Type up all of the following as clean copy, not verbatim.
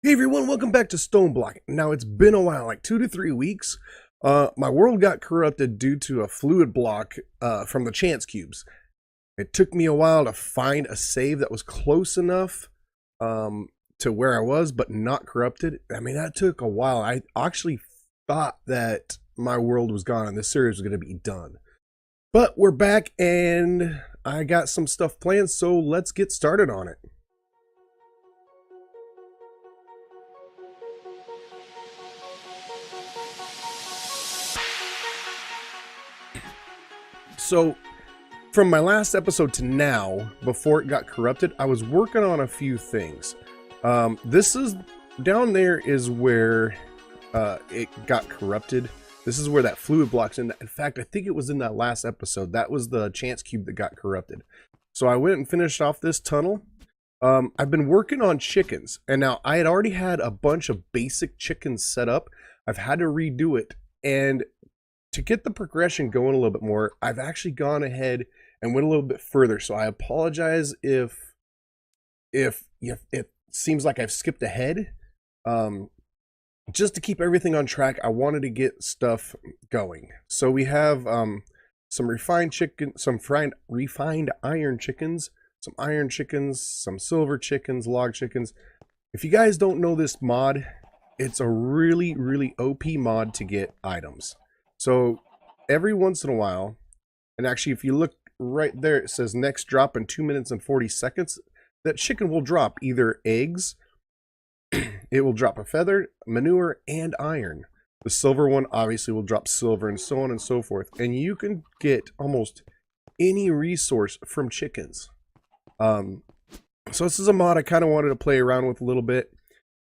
Hey everyone, welcome back to StoneBlock. Now it's been a while, like 2 to 3 weeks. My world got corrupted due to a fluid block from the chance cubes. It took me a while to find a save that was close enough to where I was, but not corrupted. I mean, that took a while. I actually thought that my world was gone and this series was going to be done. But we're back and I got some stuff planned, so let's get started on it. So, from my last episode to now, before it got corrupted, I was working on a few things. This is, down there is where it got corrupted. This is where that fluid block's in. In fact, I think it was in that last episode. That was the chance cube that got corrupted. So I went and finished off this tunnel. I've been working on chickens, and now I had already had a bunch of basic chickens set up. I've had to redo it, and to get the progression going a little bit more, I've actually gone ahead and went a little bit further. So I apologize if it seems like I've skipped ahead. Just to keep everything on track, I wanted to get stuff going. So we have some refined chicken, some refined iron chickens, some silver chickens, log chickens. If you guys don't know this mod, it's a really, really OP mod to get items. So every once in a while, and actually if you look right there, it says next drop in 2 minutes and 40 seconds. That chicken will drop either eggs, it will drop a feather, manure, and iron. The silver one obviously will drop silver, and so on and so forth. And you can get almost any resource from chickens. So this is a mod I kind of wanted to play around with a little bit.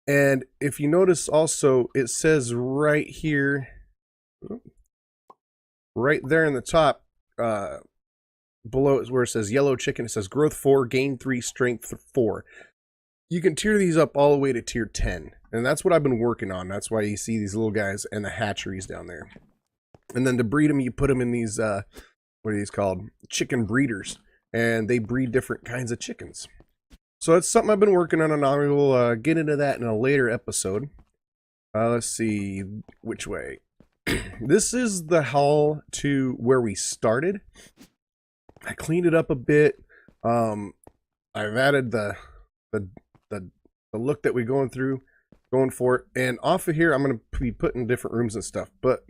And if you notice also, it says right here, right there in the top, below is where it says yellow chicken. It says growth 4, gain 3, strength 4. You can tier these up all the way to tier 10. And that's what I've been working on. That's why you see these little guys and the hatcheries down there. And then to breed them, you put them in these, what are these called? Chicken breeders. And they breed different kinds of chickens. So that's something I've been working on, and I will get into that in a later episode. Let's see which way. This is the hall to where we started. I cleaned it up a bit. I've added the look that we're going for it. And off of here, I'm going to be putting different rooms and stuff. But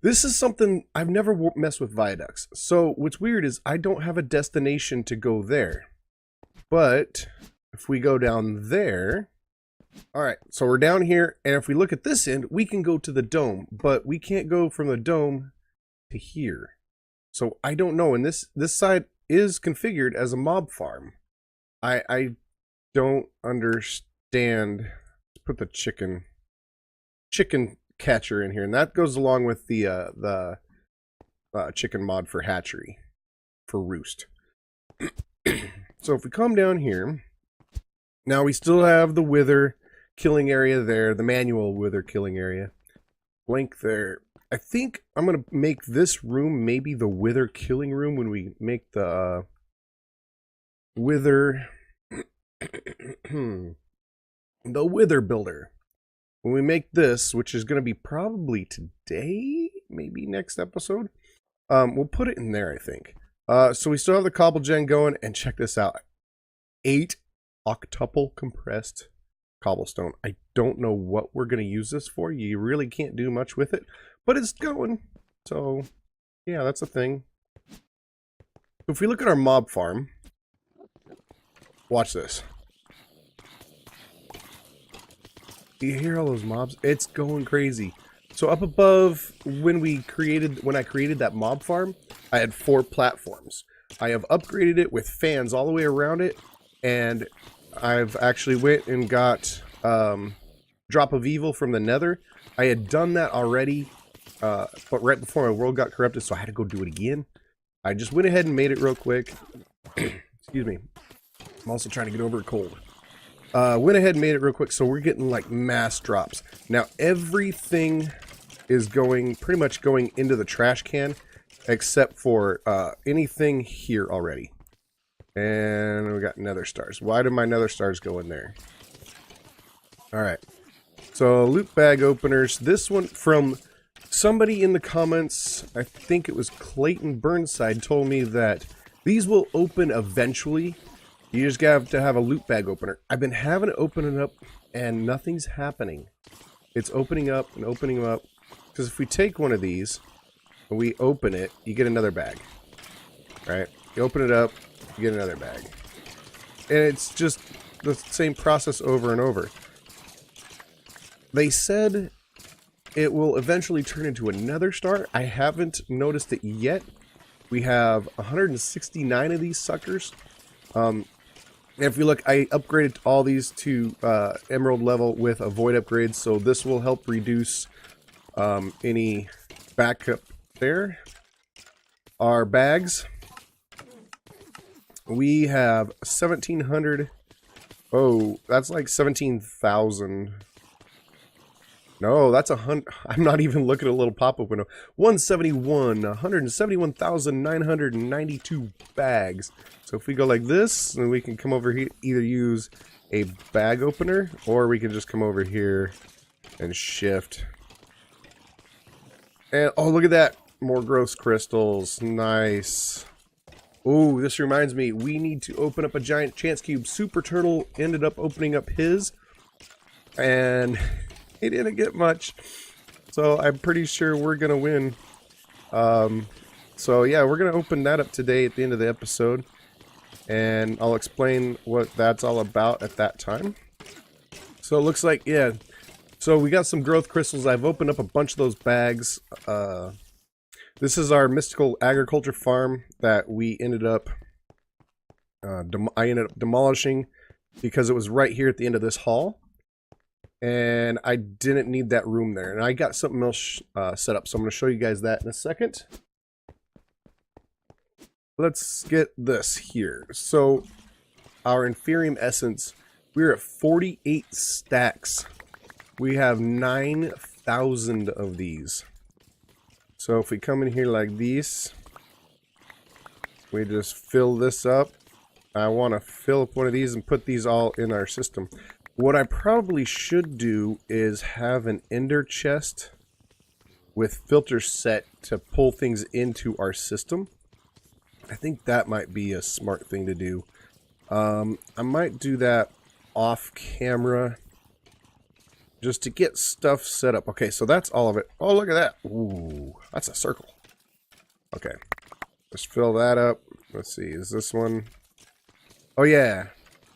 this is something I've never messed with viaducts. So what's weird is I don't have a destination to go there. But if we go down there, all right, so we're down here, and if we look at this end, we can go to the dome, but we can't go from the dome to here. So I don't know, and this side is configured as a mob farm. I don't understand. Let's put the chicken catcher in here, and that goes along with the chicken mod for hatchery, for roost. So if we come down here, now we still have the wither killing area there, the manual wither killing area. Blank there. I think I'm going to make this room maybe the wither killing room when we make the wither the wither builder. When we make this, which is going to be probably today, maybe next episode, we'll put it in there, I think. So we still have the cobble gen going, and check this out. 8 octuple compressed cobblestone. I don't know what we're going to use this for. You really can't do much with it, but it's going. So, yeah, that's a thing. If we look at our mob farm, watch this. Do you hear all those mobs? It's going crazy. So up above, when I created that mob farm, I had 4 platforms. I have upgraded it with fans all the way around it, and I've actually went and got Drop of Evil from the Nether. I had done that already, but right before my world got corrupted, so I had to go do it again. I just went ahead and made it real quick. Excuse me. I'm also trying to get over a cold. Went ahead and made it real quick, so we're getting like mass drops. Now everything is pretty much going into the trash can, except for anything here already. And we got nether stars. Why did my nether stars go in there? All right. So loot bag openers. This one from somebody in the comments, I think it was Clayton Burnside, told me that these will open eventually. You just have to have a loot bag opener. I've been having it open it up and nothing's happening. It's opening up and opening up. Because if we take one of these and we open it, you get another bag. Right? You open it up, you get another bag. And it's just the same process over and over. They said it will eventually turn into another star. I haven't noticed it yet. We have 169 of these suckers. If you look, I upgraded all these to emerald level with a void upgrade, so this will help reduce any backup there. Our bags. We have 1,700. Oh, that's like 17,000. No, that's 100. I'm not even looking at a little pop-up window. 171,992 bags. So if we go like this, then we can come over here, either use a bag opener, or we can just come over here and shift. And oh, look at that. More gross crystals. Nice. Oh, this reminds me, we need to open up a giant chance cube. Super Turtle ended up opening up his, and he didn't get much. So I'm pretty sure we're going to win. So yeah, we're going to open that up today at the end of the episode. And I'll explain what that's all about at that time. So it looks like, yeah. So we got some growth crystals. I've opened up a bunch of those bags. This is our mystical agriculture farm that we ended up, I ended up demolishing because it was right here at the end of this hall. And I didn't need that room there. And I got something else set up, so I'm going to show you guys that in a second. Let's get this here. So our Inferium Essence, we're at 48 stacks. We have 9,000 of these. So if we come in here like these, we just fill this up. I want to fill up one of these and put these all in our system. What I probably should do is have an ender chest with filters set to pull things into our system. I think that might be a smart thing to do. I might do that off camera just to get stuff set up. Okay, so that's all of it. Oh, look at that. Ooh, that's a circle. Okay, let's fill that up. Let's see, is this one? Oh yeah.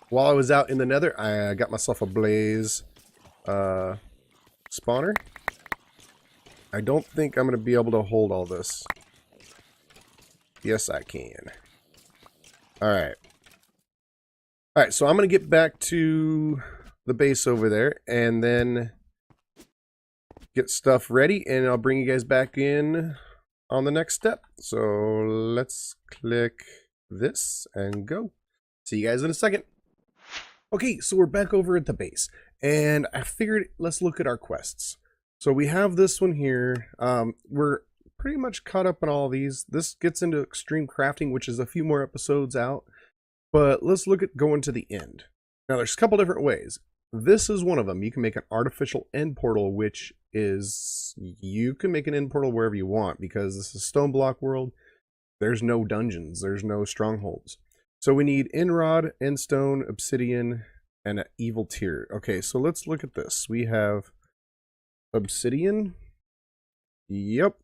While I was out in the nether, I got myself a blaze spawner. I don't think I'm going to be able to hold all this. Yes, I can. Alright. Alright, so I'm going to get back to the base over there and then get stuff ready, and I'll bring you guys back in on the next step. So let's click this and go. See you guys in a second. Okay, so we're back over at the base, and I figured let's look at our quests. So we have this one here. We're pretty much caught up on all these. This gets into extreme crafting, which is a few more episodes out, but let's look at going to the end. Now there's a couple different ways. This is one of them. You can make an artificial end portal, which is, you can make an end portal wherever you want, because this is StoneBlock world. There's no dungeons, there's no strongholds. So we need Enrod, Endstone, Obsidian, and an Evil Tear. Okay, so let's look at this. We have Obsidian. Yep.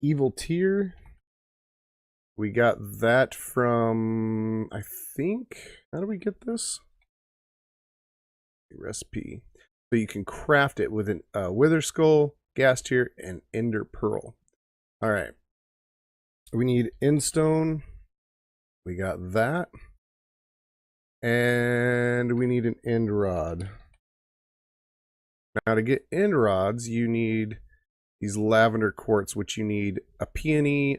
Evil Tear. We got that from, I think, how do we get this? Recipe. So you can craft it with an Wither Skull, Gas Tear, and Ender Pearl. Alright. We need Endstone. We got that. And we need an end rod. Now to get end rods, you need these lavender quartz, which you need a peony,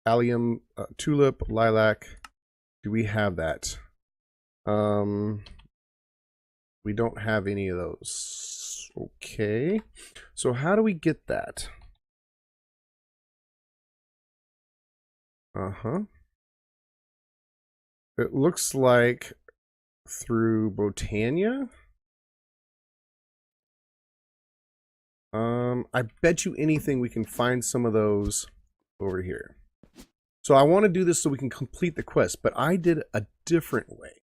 allium, tulip, lilac. Do we have that? We don't have any of those. Okay. So how do we get that? It looks like through Botania. I bet you anything we can find some of those over here. So I want to do this so we can complete the quest, but I did a different way.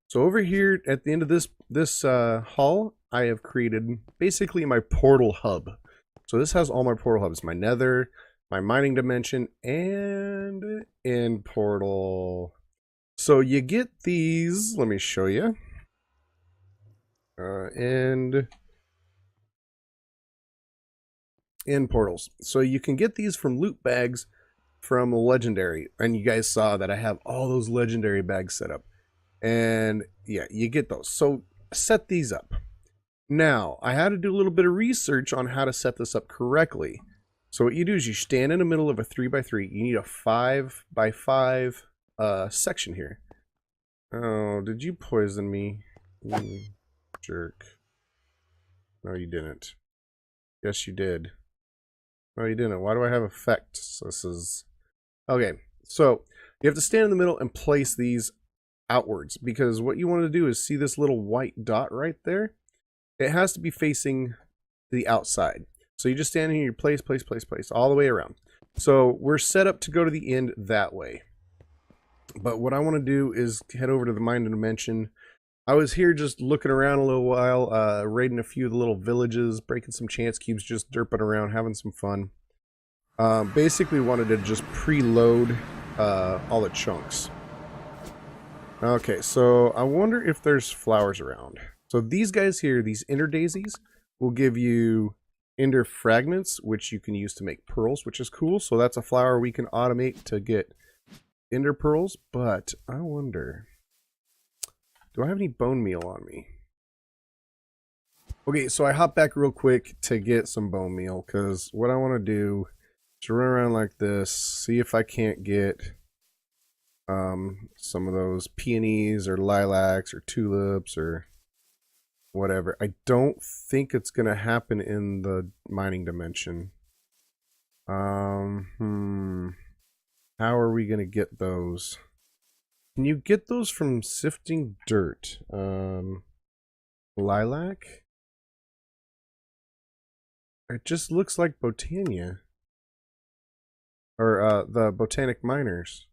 So over here at the end of this hall, I have created basically my portal hub. So this has all my portal hubs, my nether, my mining dimension, and end portal. So you get these, let me show you. And end portals. So you can get these from loot bags from legendary. And you guys saw that I have all those legendary bags set up. And yeah, you get those. So set these up. Now, I had to do a little bit of research on how to set this up correctly. So what you do is you stand in the middle of a 3x3. You need a 5x5 section here. Oh, did you poison me? You jerk. No, you didn't. Yes, you did. No, you didn't. Why do I have effect? So this is... Okay, so you have to stand in the middle and place these outwards, because what you want to do is see this little white dot right there. It has to be facing the outside. So you just stand here, you place all the way around. So we're set up to go to the end that way. But what I want to do is head over to the Mind Dimension. I was here just looking around a little while, raiding a few of the little villages, breaking some chance cubes, just derping around, having some fun. Basically wanted to just preload all the chunks. Okay, so I wonder if there's flowers around. So these guys here, these ender daisies, will give you ender fragments, which you can use to make pearls, which is cool. So that's a flower we can automate to get ender pearls. But I wonder, do I have any bone meal on me? Okay, so I hop back real quick to get some bone meal, because what I want to do is run around like this, see if I can't get some of those peonies or lilacs or tulips or whatever. I don't think it's gonna happen in the mining dimension. How are we gonna get those? Can you get those from sifting dirt? Lilac? It just looks like Botania. Or the botanic miners.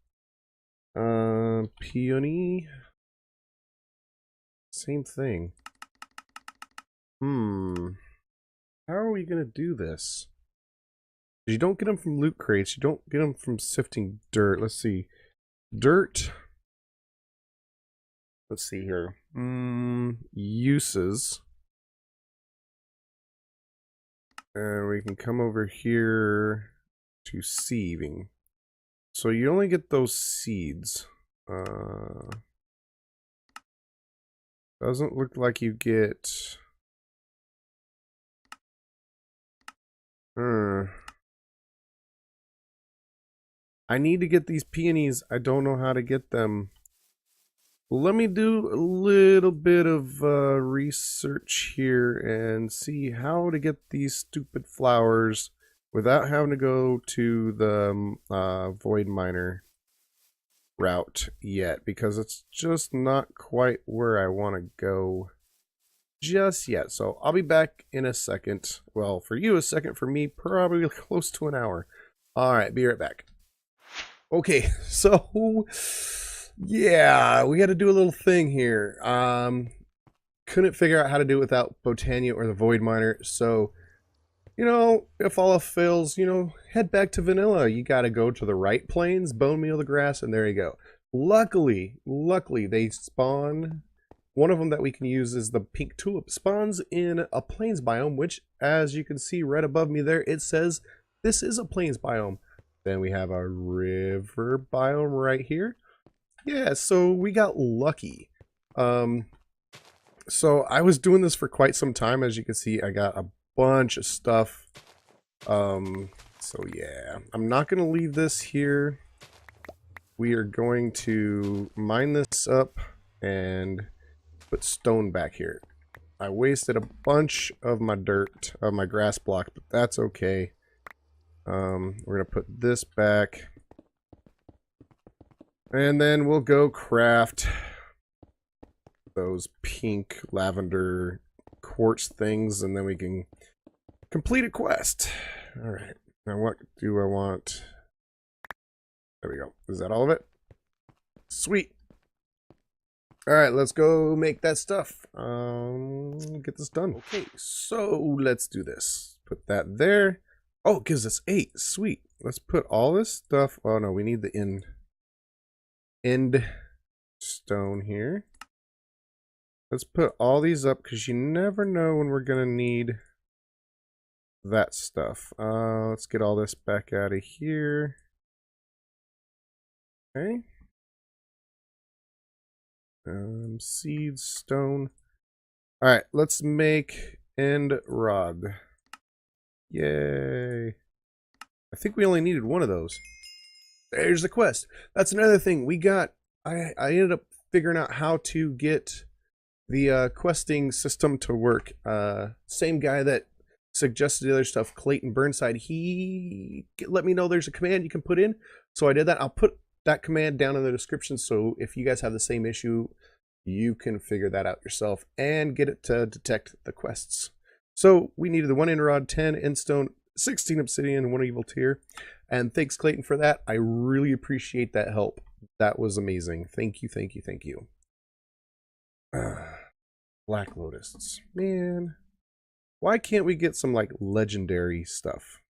Peony. Same thing. How are we gonna do this? You don't get them from loot crates. You don't get them from sifting dirt. Let's see. Dirt. Let's see here. Uses. And we can come over here to sieving. So you only get those seeds. Doesn't look like you get... I need to get these peonies. I don't know how to get them. Let me do a little bit of research here and see how to get these stupid flowers without having to go to the void miner route yet, because it's just not quite where I want to go just yet. So I'll be back in a second. Well, for you a second, for me probably close to an hour. All right, be right back. Okay, so yeah, we got to do a little thing here. Couldn't figure out how to do it without Botania or the void miner, so you know, if all else fails, you know, head back to vanilla. You got to go to the right plains, bone meal the grass, and there you go. Luckily, they spawn. One of them that we can use is the pink tulip. Spawns in a plains biome, which, as you can see right above me there, it says this is a plains biome. Then we have a river biome right here. Yeah, so we got lucky. So I was doing this for quite some time. As you can see, I got a bunch of stuff. So yeah, I'm not going to leave this here. We are going to mine this up and put stone back here. I wasted a bunch of my dirt, of my grass block, but that's okay. We're going to put this back. And then we'll go craft those pink lavender quartz things, and then we can Complete a quest. All right. Now what do I want? There we go. Is that all of it? Sweet. All right, let's go make that stuff. Get this done. Okay, so let's do this. Put that there. Oh, it gives us 8. Sweet. Let's put all this stuff. Oh no, we need the end stone here. Let's put all these up because you never know when we're gonna need that stuff. Let's get all this back out of here. Okay. Seeds, stone. All right, let's make end rod. Yay. I think we only needed one of those. There's the quest. That's another thing. We got, I ended up figuring out how to get the questing system to work. Same guy that suggested the other stuff, Clayton Burnside, he let me know there's a command you can put in. So I did that. I'll put that command down in the description, so if you guys have the same issue, you can figure that out yourself and get it to detect the quests. So we needed the 1 enrod, 10 endstone, 16 obsidian, 1 evil tear, and thanks Clayton for that. I really appreciate that help. That was amazing. Thank you, thank you, thank you. Black lotuses, man, why can't we get some like legendary stuff?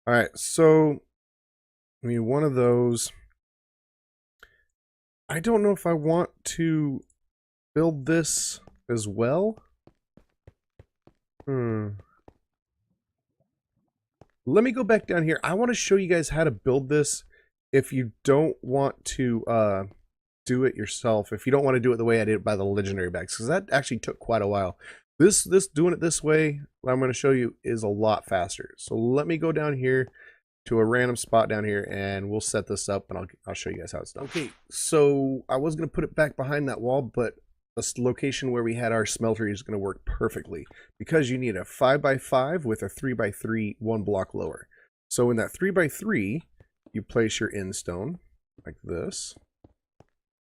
All right, so I mean, one of those. I don't know if I want to build this as well. Let me go back down here. I want to show you guys how to build this if you don't want to do it yourself. If you don't want to do it the way I did it by the legendary bags, because that actually took quite a while. This doing it this way, what I'm going to show you, is a lot faster. So let me go down here to a random spot down here and we'll set this up and I'll show you guys how it's done. Okay, so I was going to put it back behind that wall, but this location where we had our smeltery is going to work perfectly because you need a 5x5 with a 3x3 1 block lower. So in that 3x3, you place your end stone like this.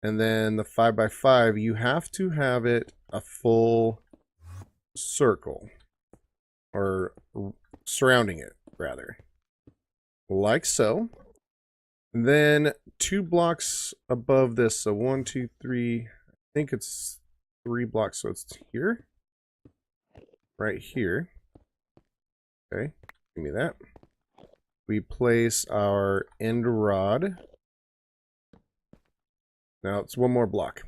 And then the 5x5, you have to have it a full circle, or surrounding it rather. Like so. Then 2 blocks above this, so 1, 2, 3, I think it's 3 blocks, so it's here, right here. Okay, give me that. We place our end rod. Now it's 1 more block,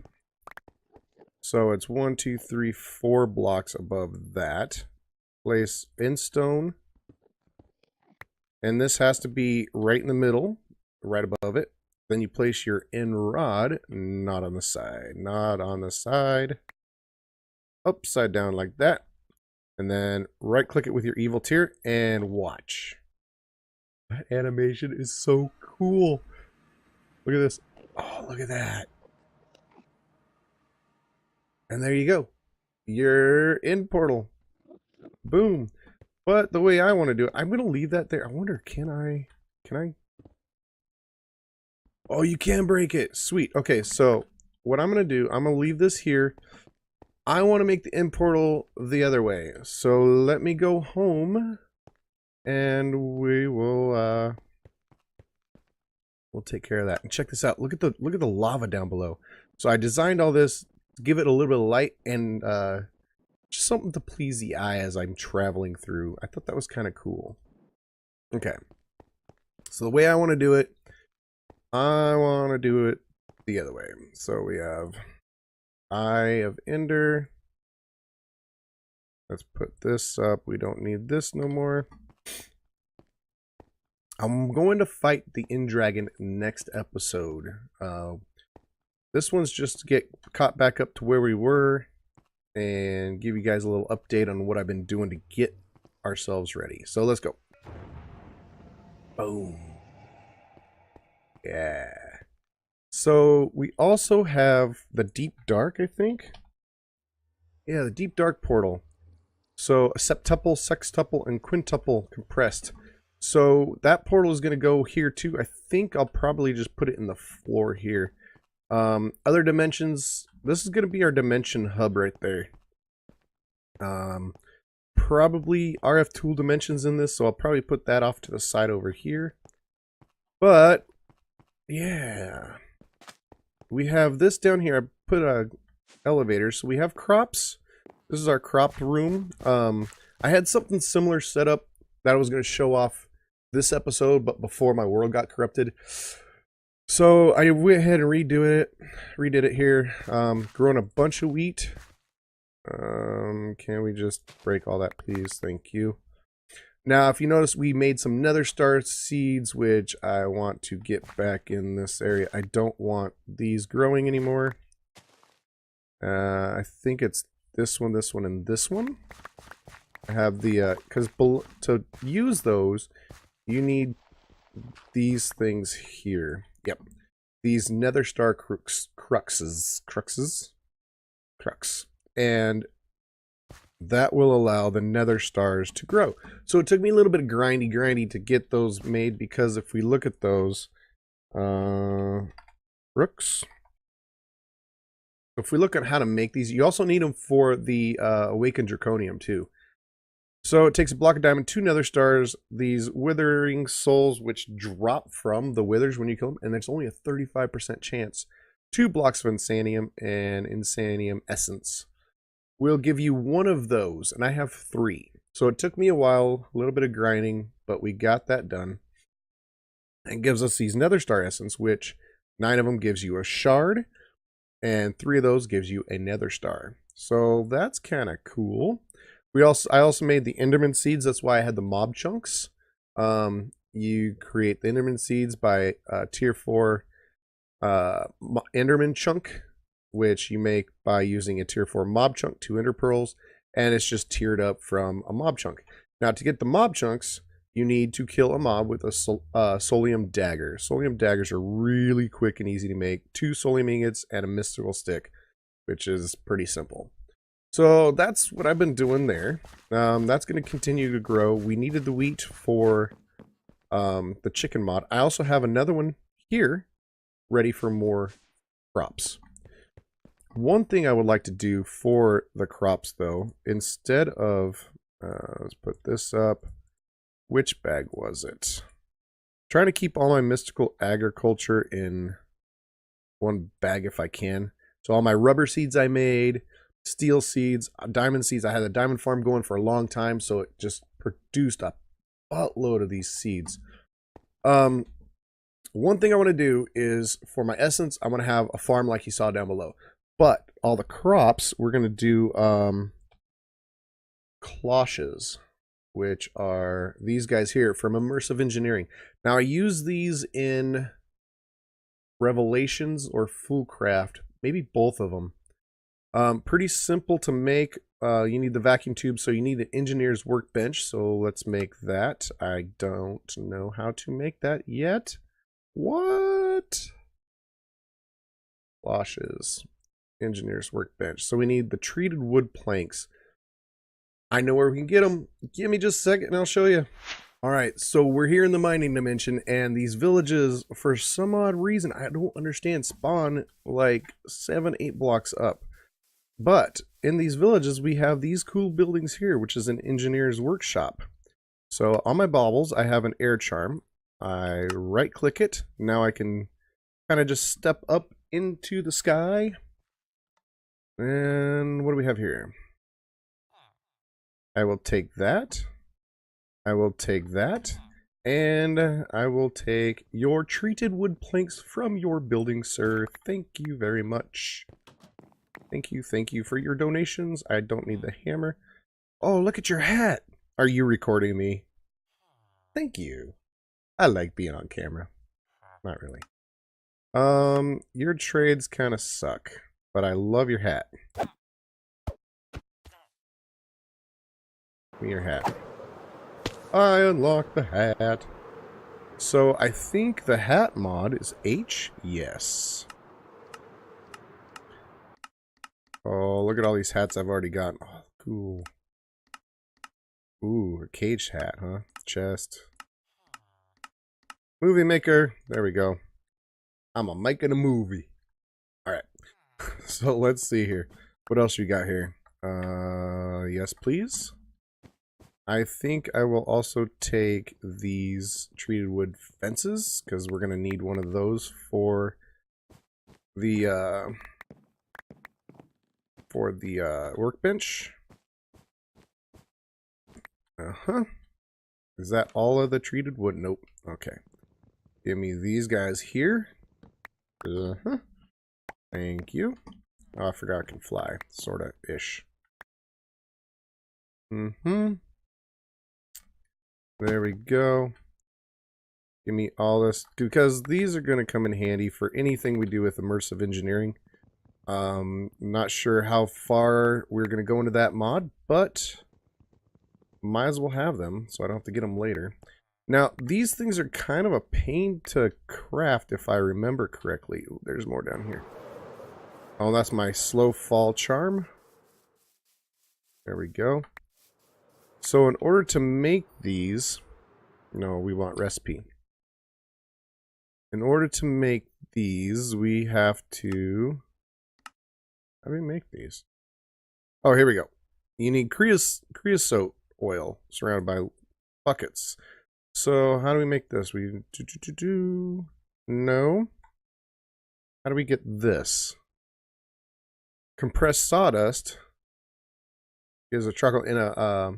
so it's 1, 2, 3, 4 blocks above that. Place end stone. And this has to be right in the middle, right above it. Then you place your end rod, not on the side, not on the side. Upside down like that. And then right click it with your evil tear and watch. That animation is so cool. Look at this. Oh, look at that. And there you go. Your end portal. Boom. But the way I want to do it, I'm going to leave that there. I wonder, can I? Oh, you can break it. Sweet. Okay, so what I'm going to do, I'm going to leave this here. I want to make the end portal the other way. So let me go home and we will we'll take care of that. And check this out. Look at the lava down below. So I designed all this to give it a little bit of light and just something to please the eye as I'm traveling through. I thought that was kind of cool. Okay. So the way I want to do it, I want to do it the other way. So we have Eye of Ender. Let's put this up. We don't need this no more. I'm going to fight the End Dragon next episode. This one's just to get caught back up to where we were and give you guys a little update on what I've been doing to get ourselves ready. So let's go. Boom. Yeah. So we also have the Deep Dark, I think. Yeah, the Deep Dark portal. So a septuple, sextuple, and quintuple compressed. So that portal is going to go here too. I think I'll probably just put it in the floor here. Other dimensions, this is going to be our dimension hub right there. probably RF tool dimensions in this, so I'll probably put that off to the side over here. But yeah, we have this down here. I put a elevator, so we have crops. This is our crop room. I had something similar set up that I was going to show off this episode, but before my world got corrupted. So I went ahead and redid it here. Growing a bunch of wheat. Can we just break all that, please? Thank you. Now, if you notice, we made some nether star seeds, which I want to get back in this area. I don't want these growing anymore. I think it's this one, and this one. I have the, because to use those, you need these things here. Yep. These nether star cruxes. And that will allow the nether stars to grow. So it took me a little bit of grindy to get those made, because if we look at those, rooks. If we look at how to make these, you also need them for the awakened draconium too. So it takes a block of diamond, 2 nether stars, these withering souls which drop from the withers when you kill them, and there's only a 35% chance. 2 blocks of insanium and insanium essence will give you 1 of those, and I have 3. So it took me a while, a little bit of grinding, but we got that done. And gives us these nether star essence, which 9 of them gives you a shard, and 3 of those gives you a nether star. So that's kind of cool. I also made the enderman seeds. That's why I had the mob chunks. You create the enderman seeds by tier 4 enderman chunk, which you make by using a tier 4 mob chunk, 2 ender pearls, and it's just tiered up from a mob chunk. Now, to get the mob chunks, you need to kill a mob with a solium dagger. Solium daggers are really quick and easy to make. 2 solium ingots and a mystical stick, which is pretty simple. So that's what I've been doing there. That's going to continue to grow. We needed the wheat for the chicken mod. I also have another one here ready for more crops. One thing I would like to do for the crops, though, instead of, let's put this up. Which bag was it? Trying to keep all my mystical agriculture in one bag if I can. So all my rubber seeds I made, steel seeds, diamond seeds. I had a diamond farm going for a long time, so it just produced a buttload of these seeds. One thing I want to do is, for my essence, I want to have a farm like you saw down below. But all the crops, we're going to do cloches, which are these guys here from Immersive Engineering. Now, I use these in Revelations or Foolcraft, maybe both of them. Pretty simple to make. You need the vacuum tube, so you need an engineer's workbench. So let's make that. I don't know how to make that yet. What? Cloches. Engineer's workbench. So we need the treated wood planks. I know where we can get them. Give me just a second and I'll show you. Alright, so we're here in the mining dimension, and these villages, for some odd reason, I don't understand, spawn like 7-8 blocks up. But in these villages, we have these cool buildings here, which is an engineer's workshop. So on my baubles, I have an air charm. I right click it. Now I can kind of just step up into the sky. And what do we have here? I will take that. I will take that. And I will take your treated wood planks from your building, sir. Thank you very much. Thank you for your donations. I don't need the hammer. Oh, look at your hat. Are you recording me? Thank you. I like being on camera. Not really. Your trades kind of suck, but I love your hat. Give me your hat. I unlocked the hat. So I think the hat mod is H? Yes. Oh, look at all these hats I've already got. Oh, cool. Ooh, a caged hat, huh? Chest. Movie maker. There we go. I'm making a movie. Alright. So let's see here. What else you got here? Yes, please. I think I will also take these treated wood fences because we're going to need one of those for the workbench. Is that all of the treated wood? Nope. Okay. Give me these guys here. Thank you. Oh, I forgot I can fly. Sorta ish. There we go. Give me all this, because these are going to come in handy for anything we do with immersive engineering. Not sure how far we're going to go into that mod, but might as well have them so I don't have to get them later. Now, these things are kind of a pain to craft if I remember correctly. Ooh, there's more down here. Oh, that's my slow fall charm. There we go. So in order to make these, no, we want recipe. In order to make these, we have to, how do we make these? Oh, here we go. You need creosote oil surrounded by buckets. So how do we make this? No. How do we get this? Compressed sawdust is a charcoal in a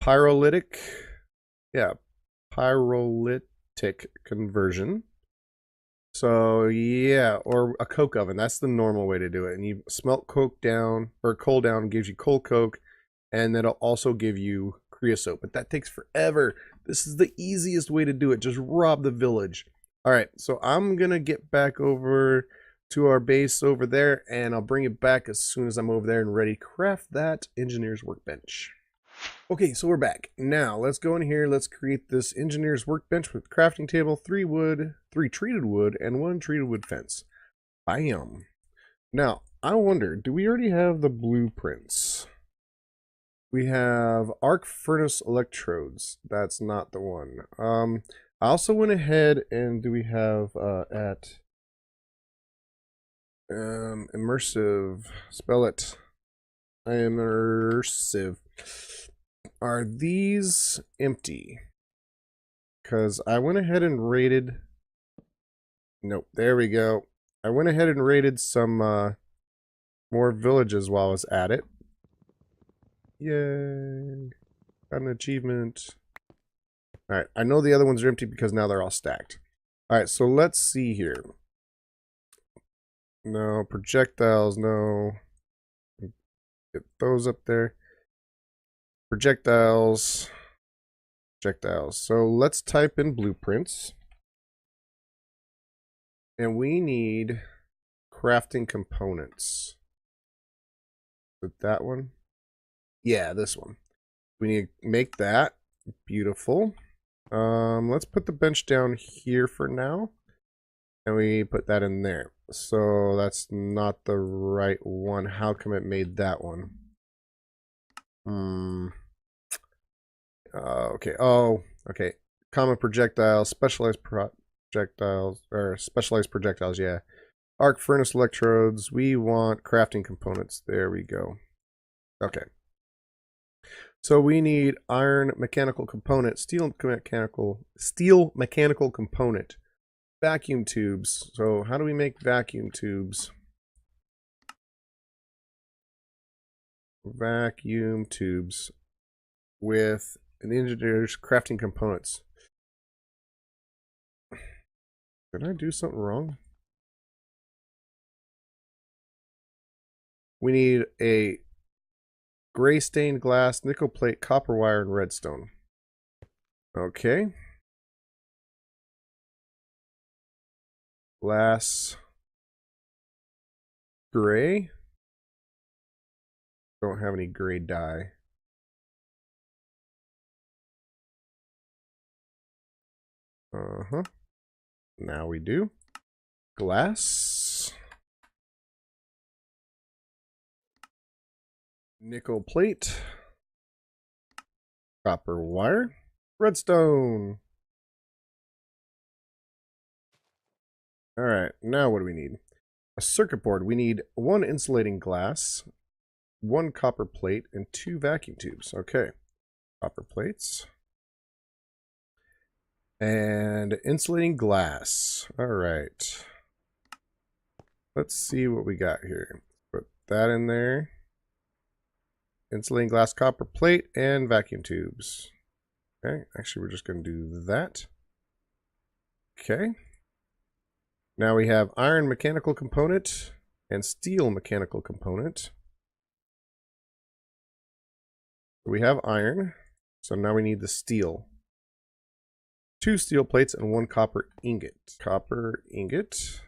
pyrolytic conversion. So yeah, or a coke oven. That's the normal way to do it. And you smelt coke down, or coal down, gives you coal coke, and that'll also give you creosote. But that takes forever. This is the easiest way to do it. Just rob the village. All right, so I'm gonna get back over to our base over there, and I'll bring it back as soon as I'm over there and ready to craft that engineer's workbench. Okay, so we're back. Now, let's go in here. Let's create this engineer's workbench with crafting table, 3 wood, 3 treated wood, and 1 treated wood fence. Bam. Now, I wonder, do we already have the blueprints? We have arc furnace electrodes. That's not the one. I also went ahead and do we have at immersive, spell it, immersive. Are these empty? Because I went ahead and raided, nope, there we go. I went ahead and raided some more villages while I was at it. Yay, got an achievement. Alright, I know the other ones are empty because now they're all stacked. Alright, so let's see here. No, projectiles, no. Get those up there. Projectiles. Projectiles. So let's type in blueprints. And we need crafting components. Is it that one? Yeah, this one. We need to make that. Beautiful. Let's put the bench down here for now. And we put that in there. So that's not the right one. How come it made that one? Okay. Oh, okay. Common projectiles, specialized projectiles, or specialized projectiles, yeah. Arc furnace electrodes. We want crafting components. There we go. Okay. So we need iron mechanical component, steel mechanical component. Vacuum tubes. So how do we make vacuum tubes? Vacuum tubes with an engineer's crafting components. Did I do something wrong? We need a gray stained glass, nickel plate, copper wire, and redstone. Okay. Glass. Gray. Don't have any gray dye. Now we do. Glass. Nickel plate. Copper wire. Redstone. Alright, now what do we need? A circuit board. We need 1 insulating glass. 1 copper plate, and 2 vacuum tubes. Okay. Copper plates. And insulating glass. All right. Let's see what we got here. Put that in there. Insulating glass, copper plate, and vacuum tubes. Okay, actually we're just going to do that. Okay. Now we have iron mechanical component and steel mechanical component. We have iron, so now we need the steel. 2 steel plates and 1 copper ingot. Copper ingot.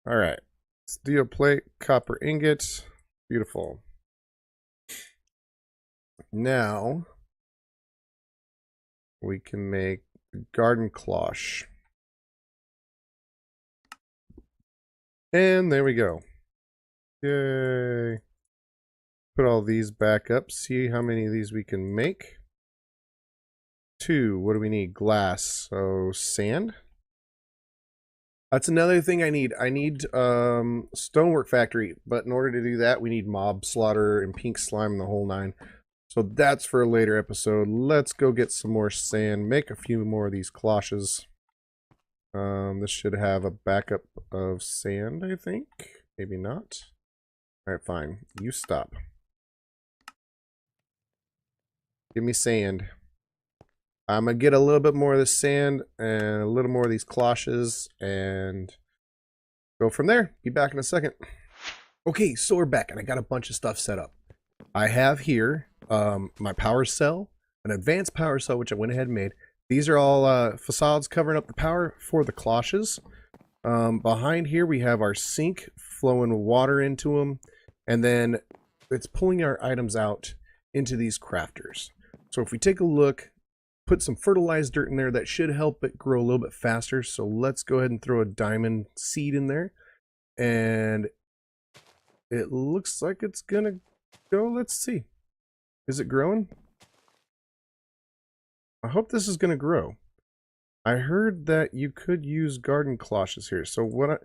All right. Steel plate, copper ingot. Beautiful. Now we can make garden cloche. And there we go. Yay. Put all these back up. See how many of these we can make. 2. What do we need? Glass. So sand. That's another thing I need. I need stonework factory, but in order to do that, we need mob slaughter and pink slime and the whole 9. So that's for a later episode. Let's go get some more sand. Make a few more of these cloches. This should have a backup of sand, I think. Maybe not. All right, fine. You stop. Give me sand. I'm going to get a little bit more of this sand and a little more of these cloches and go from there. Be back in a second. Okay, so we're back and I got a bunch of stuff set up. I have here my power cell, an advanced power cell, which I went ahead and made. These are all facades covering up the power for the cloches. Behind here we have our sink flowing water into them, and then it's pulling our items out into these crafters. So if we take a look, put some fertilized dirt in there, that should help it grow a little bit faster. So let's go ahead and throw a diamond seed in there, and it looks like it's gonna go. Let's see. Is it growing? I hope this is gonna grow. I heard that you could use garden cloches here. So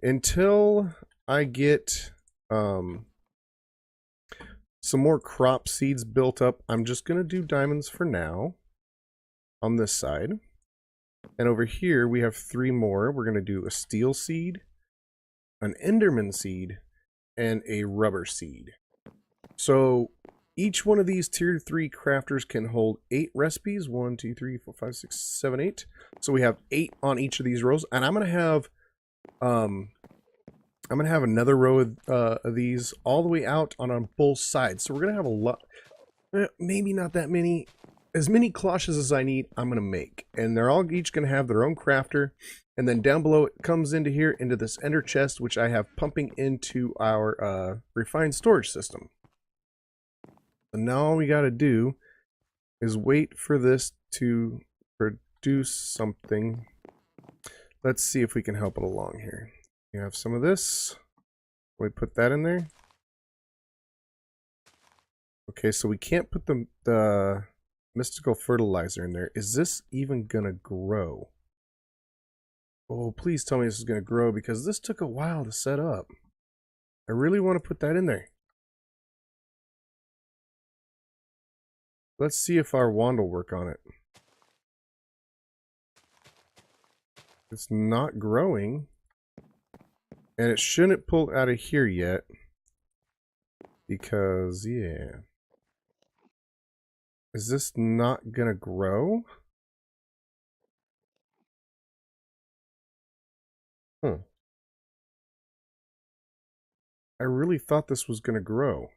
until I get some more crop seeds built up, I'm just gonna do diamonds for now on this side. And over here we have 3 more. We're gonna do a steel seed, an enderman seed, and a rubber seed. So each one of these tier 3 crafters can hold 8 recipes. 1, 2, 3, 4, 5, 6, 7, 8. So we have 8 on each of these rows, and I'm gonna have another row of these all the way out on both sides. So we're gonna have a lot, maybe not that many, as many cloches as I need. I'm gonna make, and they're all each gonna have their own crafter. And then down below it comes into here into this ender chest, which I have pumping into our refined storage system. And now all we got to do is wait for this to produce something. Let's see if we can help it along here. You have some of this. We put that in there. Okay, so we can't put the mystical fertilizer in there. Is this even gonna grow? Oh, please tell me this is gonna grow, because this took a while to set up. I really want to put that in there. Let's see if our wand will work on it. It's not growing. And it shouldn't pull out of here yet. Because, yeah. Is this not gonna grow? Huh. I really thought this was gonna grow.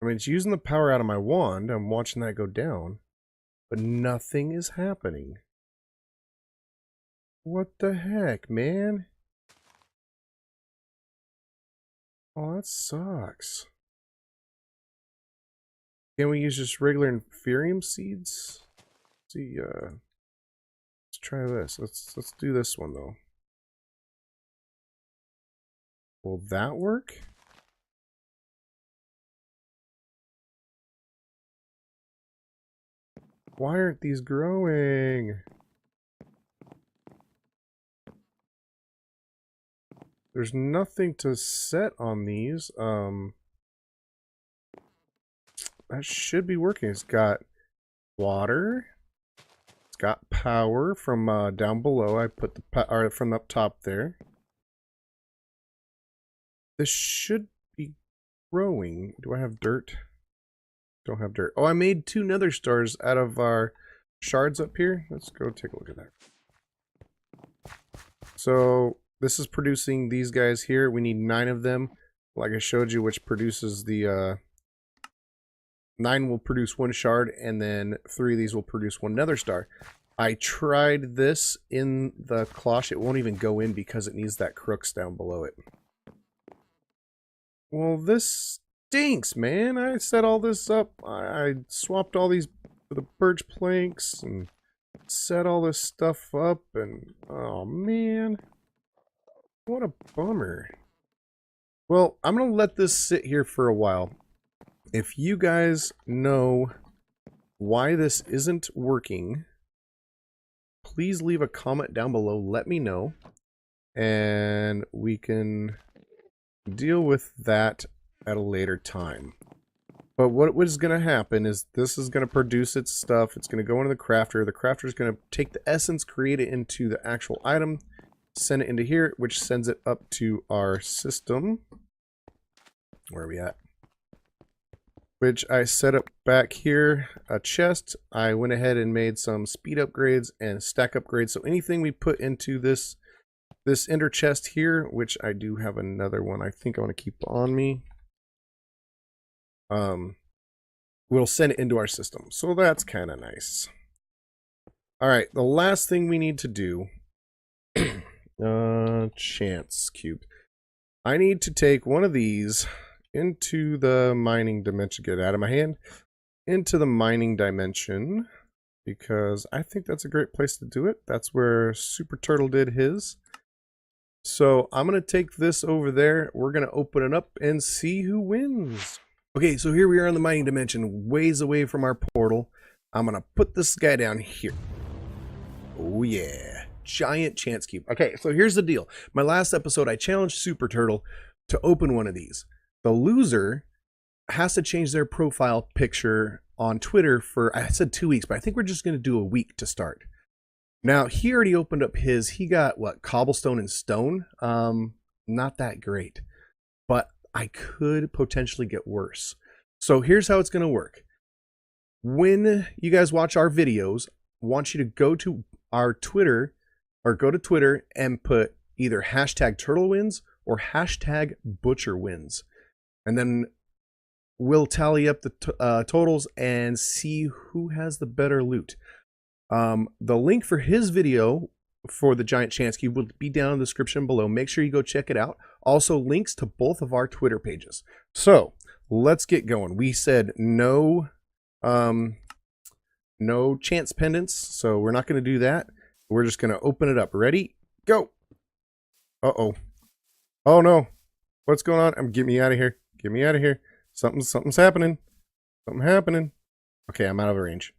I mean, it's using the power out of my wand. I'm watching that go down. But nothing is happening. What the heck, man? Oh, that sucks. Can we use just regular inferium seeds? Let's see, let's try this. Let's do this one though. Will that work? Why aren't these growing? There's nothing to set on these. that should be working. It's got water. It's got power from down below. I put the from up top there. This should be growing. Do I have dirt? Don't have dirt. Oh, I made 2 nether stars out of our shards up here. Let's go take a look at that. So this is producing these guys here. We need 9 of them, like I showed you, which produces the 9 will produce 1 shard, and then 3 of these will produce 1 nether star. I tried this in the cloche. It won't even go in because it needs that crooks down below it. Well, this stinks, man. I set all this up. I swapped all these for the birch planks and set all this stuff up, and oh man, what a bummer. Well, I'm gonna let this sit here for a while. If you guys know why this isn't working, please leave a comment down below. Let me know, and we can deal with that at a later time. But what is going to happen is this is going to produce its stuff. It's going to go into the crafter. The crafter is going to take the essence, create it into the actual item, send it into here, which sends it up to our system. Where are we at? Which I set up back here, a chest. I went ahead and made some speed upgrades and stack upgrades. So anything we put into this ender chest here, which I do have another one I think I want to keep on me, we'll send it into our system. So that's kind of nice. All right, the last thing we need to do, chance cube. I need to take one of these into the mining dimension. Get it out of my hand. Into the mining dimension, because I think that's a great place to do it. That's where Super Turtle did his. So I'm going to take this over there. We're going to open it up and see who wins. Okay, so here we are in the mining dimension, ways away from our portal. I'm going to put this guy down here. Oh yeah, giant chance cube. Okay, so here's the deal. My last episode, I challenged Super Turtle to open one of these. The loser has to change their profile picture on Twitter for, I said 2 weeks, but I think we're just going to do a week to start. Now, he already opened up his. He got, what, cobblestone and stone? Not that great. But I could potentially get worse. So here's how it's going to work. When you guys watch our videos, I want you to go to our Twitter, or go to Twitter and put either hashtag turtle wins or hashtag butcher wins. And then we'll tally up the totals and see who has the better loot. The link for his video for the giant chance cube will be down in the description below. Make sure you go check it out. Also, links to both of our Twitter pages. So let's get going. We said no chance pendants, so we're not going to do that. We're just going to open it up. Ready? Go. Uh-oh. Oh no. What's going on? Get me out of here. Get me out of here. Something's happening. Something happening. Okay, I'm out of range.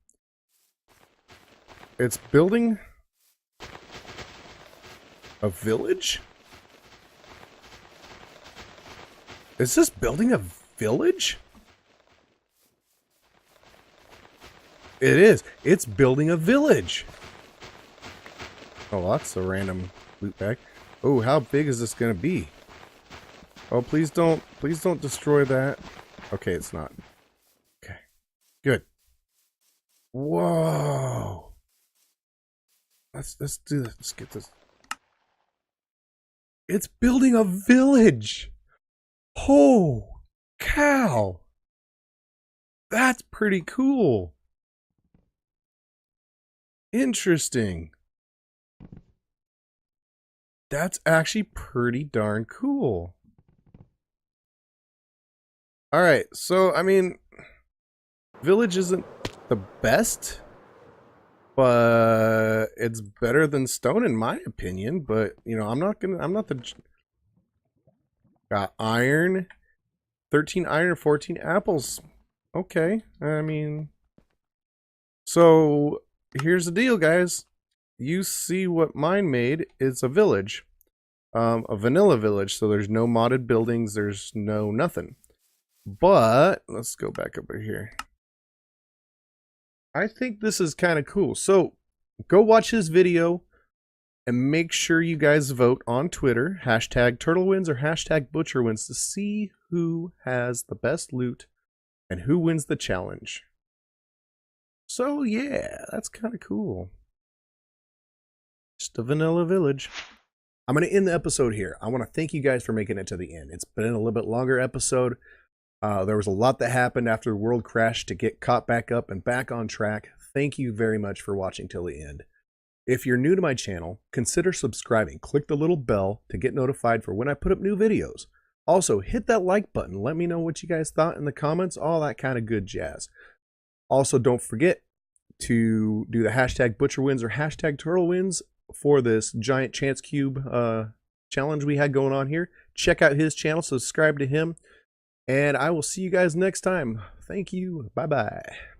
It's building a village? Is this building a village? It is. It's building a village. Oh, that's a random loot bag. Oh, how big is this going to be? Oh, please don't destroy that. Okay, it's not. Okay, good. Whoa. Let's do this. Let's get this. It's building a village. Oh, cow. That's pretty cool. Interesting. That's actually pretty darn cool. All right, so I mean, village isn't the best, but it's better than stone in my opinion. But you know, I'm not the. Got iron, 13 iron, 14 apples. Okay, I mean, so here's the deal, guys. You see what mine made? It's a village, a vanilla village. So there's no modded buildings. There's no nothing. But let's go back over here. I think this is kind of cool. So go watch his video and make sure you guys vote on Twitter, hashtag TurtleWins or hashtag ButcherWins, to see who has the best loot and who wins the challenge. So yeah, that's kind of cool. Just a vanilla village. I'm going to end the episode here. I want to thank you guys for making it to the end. It's been a little bit longer episode. There was a lot that happened after the world crashed to get caught back up and back on track. Thank you very much for watching till the end. If you're new to my channel, consider subscribing. Click the little bell to get notified for when I put up new videos. Also, hit that like button. Let me know what you guys thought in the comments, all that kind of good jazz. Also, don't forget to do the hashtag ButcherWins or hashtag TurtleWins for this giant chance cube challenge we had going on here. Check out his channel, subscribe to him, and I will see you guys next time. Thank you. Bye-bye.